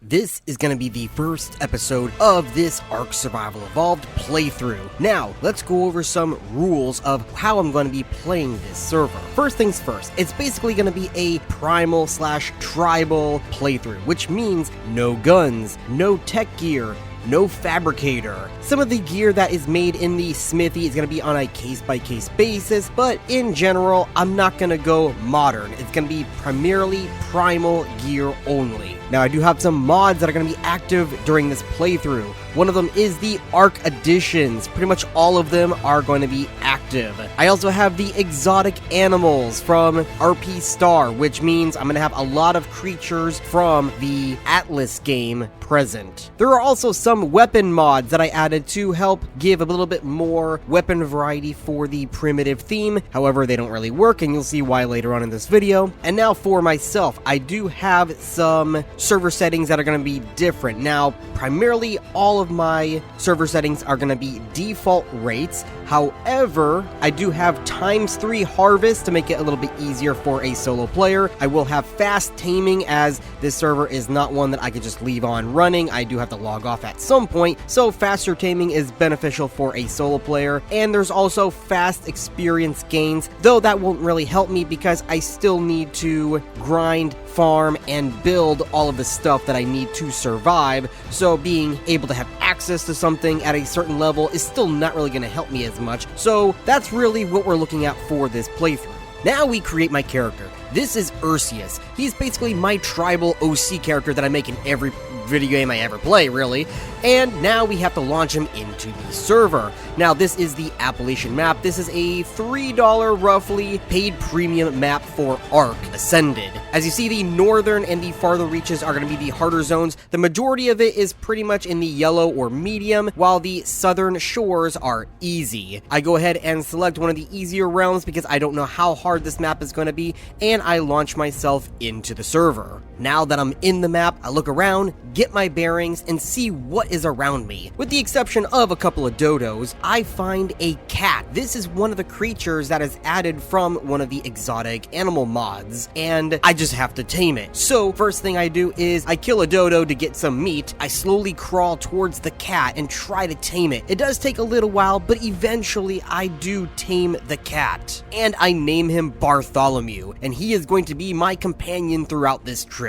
This is going to be the first episode of this Ark Survival Evolved playthrough. Now, let's go over some rules of how I'm going to be playing this server. First things first, it's basically going to be a primal/tribal playthrough, which means no guns, no tech gear, no fabricator. Some of the gear that is made in the smithy is going to be on a case-by-case basis, but in general, I'm not going to go modern. It's going to be primarily primal gear only. Now, I do have some mods that are going to be active during this playthrough. One of them is the Ark additions. Pretty much all of them are going to be active. I also have the exotic animals from RP Star, which means I'm going to have a lot of creatures from the Atlas game present. There are also some weapon mods that I added to help give a little bit more weapon variety for the primitive theme. However, they don't really work, and you'll see why later on in this video. And now for myself, I do have some server settings that are going to be different. Now, primarily all of my server settings are going to be default rates. However, I do have ×3 harvest to make it a little bit easier for a solo player. I will have fast taming, as this server is not one that I could just leave on running. I do have to log off at some point, so faster taming is beneficial for a solo player. And there's also fast experience gains, though that won't really help me because I still need to grind, farm, and build all of the stuff that I need to survive. So being able to have access to something at a certain level is still not really going to help me as much. So that's really what we're looking at for this playthrough. Now we create my character. This is Ursius. He's basically my tribal OC character that I make in every video game I ever play, really. And now we have to launch him into the server. Now, this is the Appalachian map. This is a $3 roughly paid premium map for Ark Ascended. As you see, the northern and the farther reaches are going to be the harder zones. The majority of it is pretty much in the yellow or medium, while the southern shores are easy. I go ahead and select one of the easier realms because I don't know how hard this map is going to be, and I launch myself into the server. Now that I'm in the map, I look around, get my bearings, and see what is around me. With the exception of a couple of dodos, I find a cat. This is one of the creatures that is added from one of the exotic animal mods, and I just have to tame it. So first thing I do is I kill a dodo to get some meat. I slowly crawl towards the cat and try to tame it. It does take a little while, but eventually I do tame the cat. And I name him Bartholomew, and he is going to be my companion throughout this trip.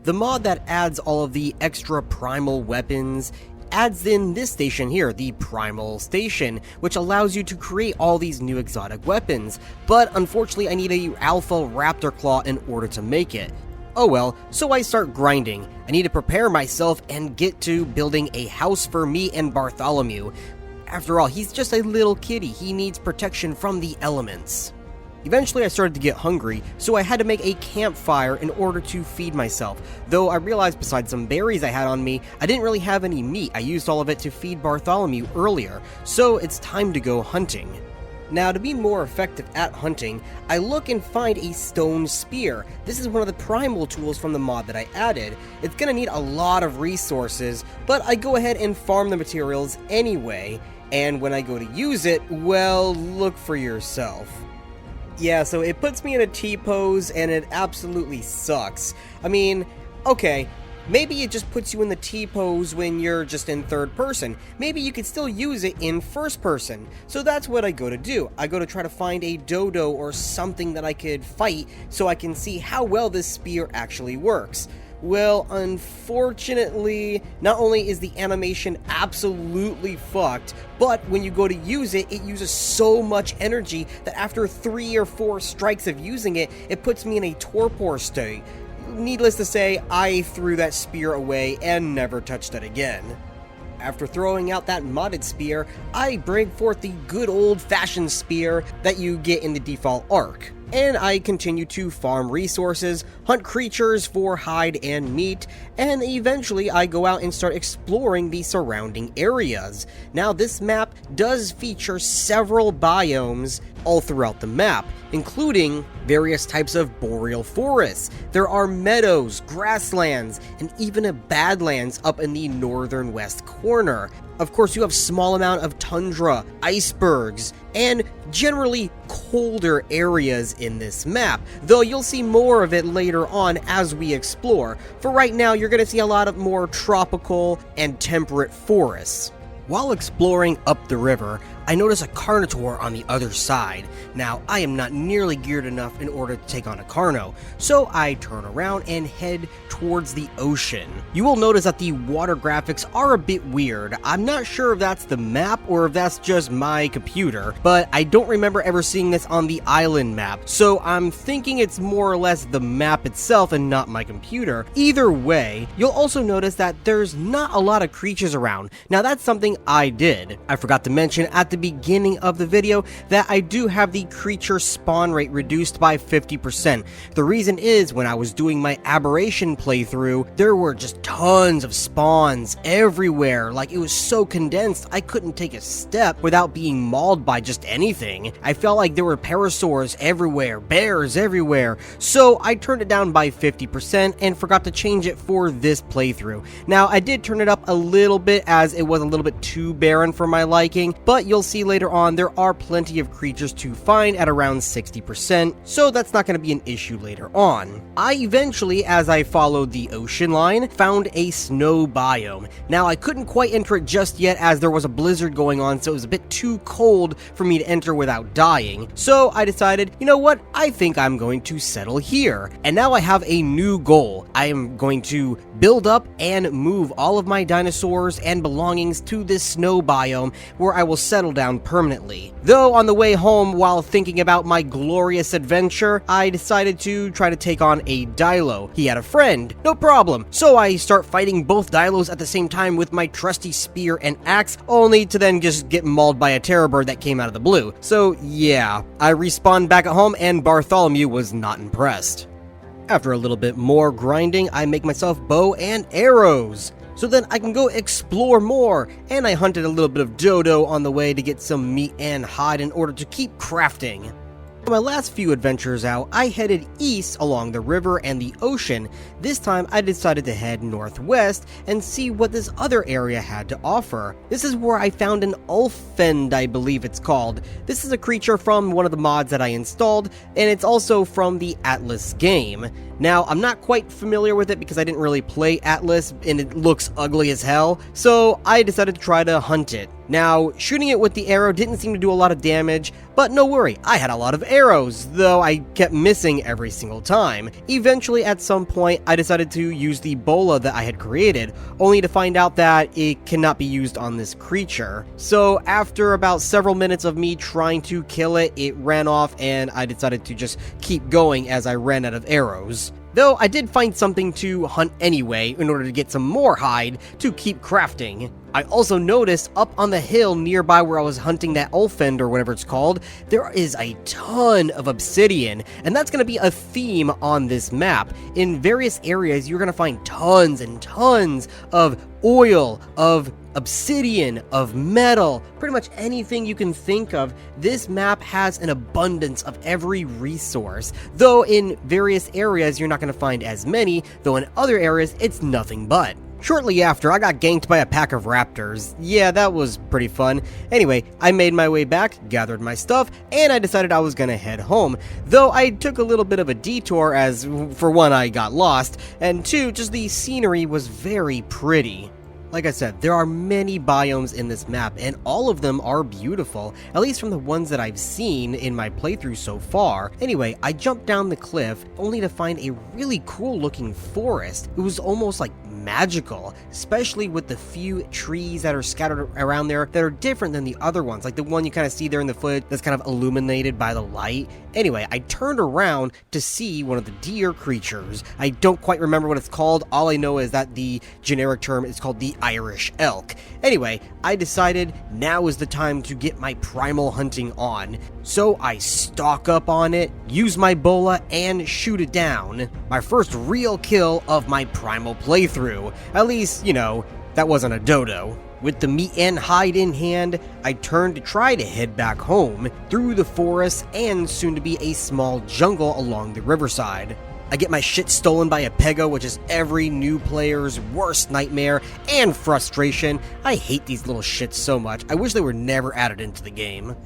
The mod that adds all of the extra primal weapons adds in this station here, the Primal Station, which allows you to create all these new exotic weapons. But unfortunately, I need a alpha raptor claw in order to make it. Oh well, so I start grinding. I need to prepare myself and get to building a house for me and Bartholomew. After all, he's just a little kitty. He needs protection from the elements. Eventually I started to get hungry, so I had to make a campfire in order to feed myself, though I realized besides some berries I had on me, I didn't really have any meat. I used all of it to feed Bartholomew earlier, so it's time to go hunting. Now, to be more effective at hunting, I look and find a stone spear. This is one of the primal tools from the mod that I added. It's gonna need a lot of resources, but I go ahead and farm the materials anyway, and when I go to use it, well, look for yourself. Yeah, so it puts me in a T-pose, and it absolutely sucks. I mean, okay, maybe it just puts you in the T-pose when you're just in third person. Maybe you could still use it in first person. So that's what I go to do. I go to try to find a dodo or something that I could fight so I can see how well this spear actually works. Well, unfortunately, not only is the animation absolutely fucked, but when you go to use it, it uses so much energy that after 3 or 4 strikes of using it, it puts me in a torpor state. Needless to say, I threw that spear away and never touched it again. After throwing out that modded spear, I bring forth the good old-fashioned spear that you get in the default Ark. And I continue to farm resources, hunt creatures for hide and meat, and eventually I go out and start exploring the surrounding areas. Now, this map does feature several biomes all throughout the map, including various types of boreal forests. There are meadows, grasslands, and even a badlands up in the northern west corner. Of course, you have small amount of tundra, icebergs, and generally colder areas in this map, though you'll see more of it later on as we explore. For right now, you're going to see a lot of more tropical and temperate forests. While exploring up the river, I notice a Carnotaur on the other side. Now, I am not nearly geared enough in order to take on a Carno, so I turn around and head towards the ocean. You will notice that the water graphics are a bit weird. I'm not sure if that's the map or if that's just my computer, but I don't remember ever seeing this on the island map, so I'm thinking it's more or less the map itself and not my computer. Either way, you'll also notice that there's not a lot of creatures around. Now, that's something I did. I forgot to mention at the beginning of the video that I do have the creature spawn rate reduced by 50%. The reason is when I was doing my aberration playthrough, there were just tons of spawns everywhere. Like, it was so condensed, I couldn't take a step without being mauled by just anything. I felt like there were parasaurs everywhere, bears everywhere, so I turned it down by 50% and forgot to change it for this playthrough. Now, I did turn it up a little bit as it was a little bit too barren for my liking, but you'll see later on there are plenty of creatures to find at around 60%, so that's not going to be an issue later on. I eventually, as I followed the ocean line, found a snow biome. Now, I couldn't quite enter it just yet as there was a blizzard going on, so it was a bit too cold for me to enter without dying. So I decided, you know what, I think I'm going to settle here. And now I have a new goal. I am going to build up and move all of my dinosaurs and belongings to this snow biome where I will settle down permanently. Though on the way home, while thinking about my glorious adventure, I decided to try to take on a Dilo. He had a friend, no problem. So I start fighting both Dilos at the same time with my trusty spear and axe, only to then just get mauled by a terror bird that came out of the blue. So yeah, I respawned back at home and Bartholomew was not impressed. After a little bit more grinding, I make myself bow and arrows, so then I can go explore more, and I hunted a little bit of dodo on the way to get some meat and hide in order to keep crafting. For my last few adventures out, I headed east along the river and the ocean. This time I decided to head northwest and see what this other area had to offer. This is where I found an Olfend, I believe it's called. This is a creature from one of the mods that I installed, and it's also from the Atlas game. Now, I'm not quite familiar with it because I didn't really play Atlas and it looks ugly as hell, so I decided to try to hunt it. Now, shooting it with the arrow didn't seem to do a lot of damage, but no worry, I had a lot of arrows, though I kept missing every single time. Eventually, at some point, I decided to use the bola that I had created, only to find out that it cannot be used on this creature. So after about several minutes of me trying to kill it, it ran off and I decided to just keep going as I ran out of arrows. Though I did find something to hunt anyway in order to get some more hide to keep crafting. I also noticed up on the hill nearby where I was hunting that Olfend or whatever it's called, there is a ton of obsidian, and that's going to be a theme on this map. In various areas, you're going to find tons and tons of oil, of obsidian, of metal, pretty much anything you can think of. This map has an abundance of every resource, though in various areas you're not going to find as many, though in other areas it's nothing but. Shortly after, I got ganked by a pack of raptors. Yeah, that was pretty fun. Anyway, I made my way back, gathered my stuff, and I decided I was gonna head home. Though I took a little bit of a detour as, for one, I got lost, and two, just the scenery was very pretty. Like I said, there are many biomes in this map, and all of them are beautiful, at least from the ones that I've seen in my playthrough so far. Anyway, I jumped down the cliff, only to find a really cool looking forest. It was almost like magical, especially with the few trees that are scattered around there that are different than the other ones, like the one you kind of see there in the footage that's kind of illuminated by the light. Anyway, I turned around to see one of the deer creatures. I don't quite remember what it's called. All I know is that the generic term is called the Irish elk. Anyway, I decided now is the time to get my primal hunting on. So I stalk up on it, use my bola, and shoot it down. My first real kill of my primal playthrough. At least, you know, That wasn't a dodo. With the meat and hide in hand, I turned to try to head back home through the forest and soon to be a small jungle along the riverside. I get my shit stolen by a pego, which is every new player's worst nightmare and frustration. I hate these little shits so much. I wish they were never added into the game.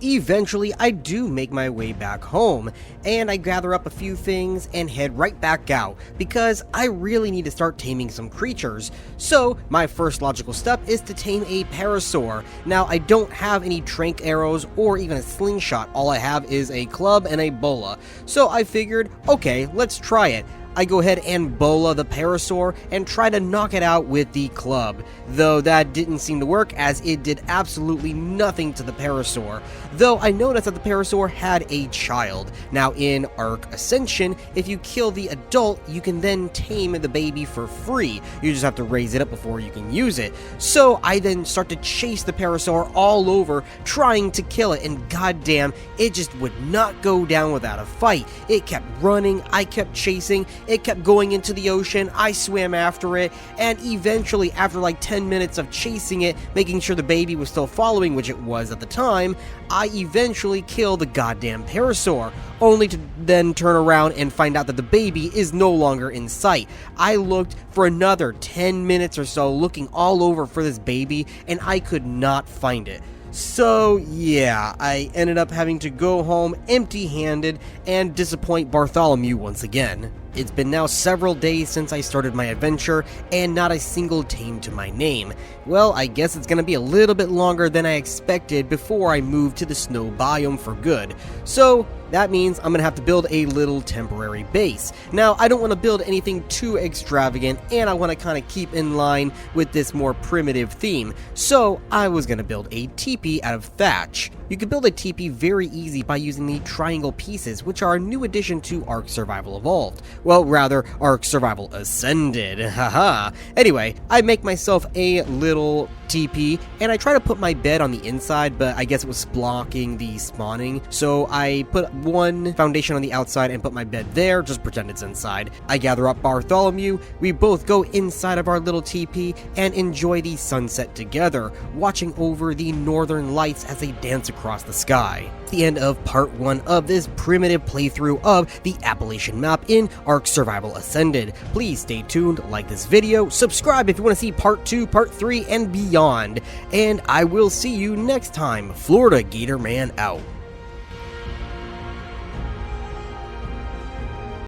Eventually, I do make my way back home, and I gather up a few things and head right back out, because I really need to start taming some creatures. So, my first logical step is to tame a Parasaur. Now, I don't have any trank arrows or even a slingshot, all I have is a club and a bola. So I figured, okay, let's try it. I go ahead and bola the Parasaur and try to knock it out with the club, though that didn't seem to work as it did absolutely nothing to the Parasaur, though I noticed that the Parasaur had a child. Now in Arc Ascension, if you kill the adult, you can then tame the baby for free. You just have to raise it up before you can use it. So I then start to chase the Parasaur all over, trying to kill it, and goddamn, it just would not go down without a fight. It kept running, I kept chasing, it kept going into the ocean, I swam after it, and eventually, after like 10 minutes of chasing it, making sure the baby was still following, which it was at the time, I eventually killed the goddamn Parasaur, only to then turn around and find out that the baby is no longer in sight. I looked for another 10 minutes or so, looking all over for this baby, and I could not find it. So yeah, I ended up having to go home empty-handed and disappoint Bartholomew once again. It's been now several days since I started my adventure, and not a single tame to my name. Well, I guess it's gonna be a little bit longer than I expected before I move to the snow biome for good. So that means I'm gonna have to build a little temporary base. Now, I don't want to build anything too extravagant, and I want to kind of keep in line with this more primitive theme. So I was gonna build a teepee out of thatch. You can build a teepee very easy by using the triangle pieces, which are a new addition to Ark Survival Evolved. Well, rather, Ark Survival Ascended, haha. Anyway, I make myself a little teepee, and I try to put my bed on the inside, but I guess it was blocking the spawning, so I put one foundation on the outside and put my bed there, just pretend it's inside. I gather up Bartholomew, we both go inside of our little teepee and enjoy the sunset together, watching over the northern lights as they dance across the sky. The end of part 1 of this primitive playthrough of the Appalachian map in Ark Survival Ascended. Please stay tuned, like this video, subscribe if you want to see part 2, part 3, and beyond. And I will see you next time. Florida Gator Man out.